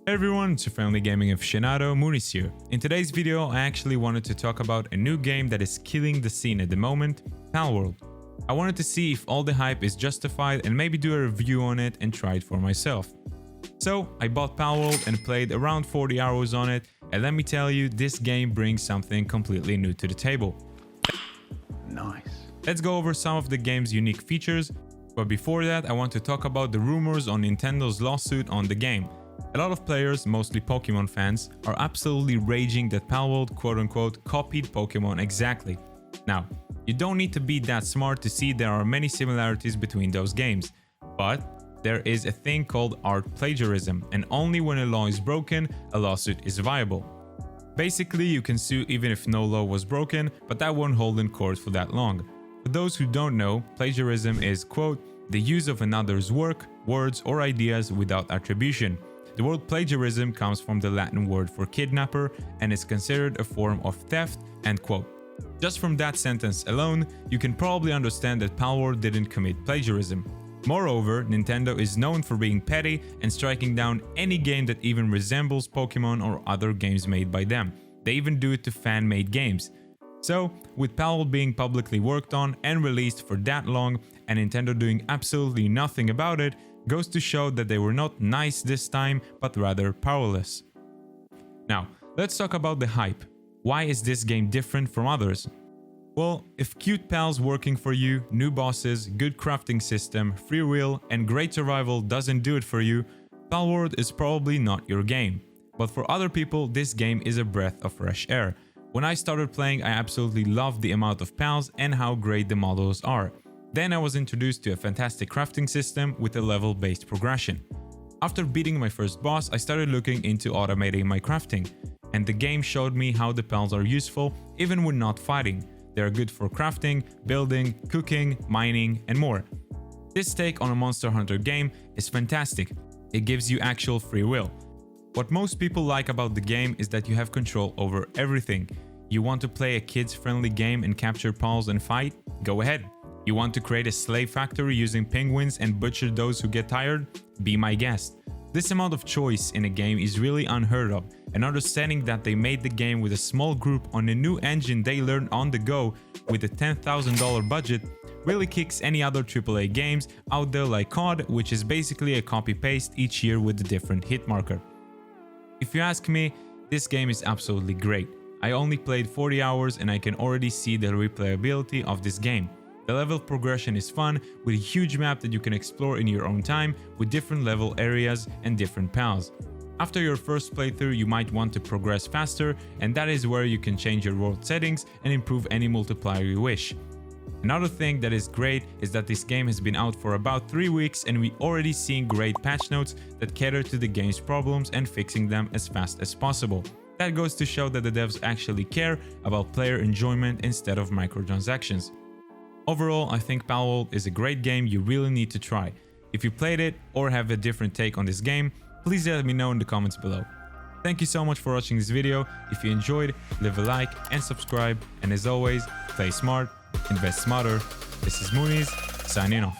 Hey everyone, it's your friendly gaming aficionado, Moonies here. In today's video, I actually wanted to talk about a new game that is killing the scene at the moment, Palworld. I wanted to see if all the hype is justified and maybe do a review on it and try it for myself. So, I bought Palworld and played around 40 hours on it, and let me tell you, this game brings something completely new to the table. Nice. Let's go over some of the game's unique features, but before that, I want to talk about the rumors on Nintendo's lawsuit on the game. A lot of players, mostly Pokemon fans, are absolutely raging that Palworld quote-unquote copied Pokemon exactly. Now, you don't need to be that smart to see there are many similarities between those games, but there is a thing called art plagiarism, and only when a law is broken, a lawsuit is viable. Basically, you can sue even if no law was broken, but that won't hold in court for that long. For those who don't know, plagiarism is, quote, the use of another's work, words, or ideas without attribution. The word plagiarism comes from the Latin word for kidnapper and is considered a form of theft, end quote. Just from that sentence alone, you can probably understand that Palworld didn't commit plagiarism. Moreover, Nintendo is known for being petty and striking down any game that even resembles Pokemon or other games made by them. They even do it to fan-made games. So, with Palworld being publicly worked on and released for that long, and Nintendo doing absolutely nothing about it, goes to show that they were not nice this time, but rather powerless. Now, let's talk about the hype. Why is this game different from others? Well, if cute pals working for you, new bosses, good crafting system, free will, and great survival doesn't do it for you, Palworld is probably not your game. But for other people, this game is a breath of fresh air. When I started playing, I absolutely loved the amount of pals and how great the models are. Then I was introduced to a fantastic crafting system with a level-based progression. After beating my first boss, I started looking into automating my crafting, and the game showed me how the pals are useful even when not fighting. They are good for crafting, building, cooking, mining, and more. This take on a Monster Hunter game is fantastic. It gives you actual free will. What most people like about the game is that you have control over everything. You want to play a kids-friendly game and capture pals and fight? Go ahead. You want to create a slave factory using penguins and butcher those who get tired? Be my guest. This amount of choice in a game is really unheard of, and understanding that they made the game with a small group on a new engine they learned on the go with a $10,000 budget really kicks any other AAA games out there like COD, which is basically a copy-paste each year with a different hit marker. If you ask me, this game is absolutely great. I only played 40 hours and I can already see the replayability of this game. The level progression is fun, with a huge map that you can explore in your own time, with different level areas and different pals. After your first playthrough, you might want to progress faster, and that is where you can change your world settings and improve any multiplier you wish. Another thing that is great is that this game has been out for about 3 weeks and we already seeing great patch notes that cater to the game's problems and fixing them as fast as possible. That goes to show that the devs actually care about player enjoyment instead of microtransactions. Overall, I think Palworld is a great game you really need to try. If you played it or have a different take on this game, please let me know in the comments below. Thank you so much for watching this video. If you enjoyed, leave a like and subscribe. And as always, play smart, invest smarter. This is Moonies, signing off.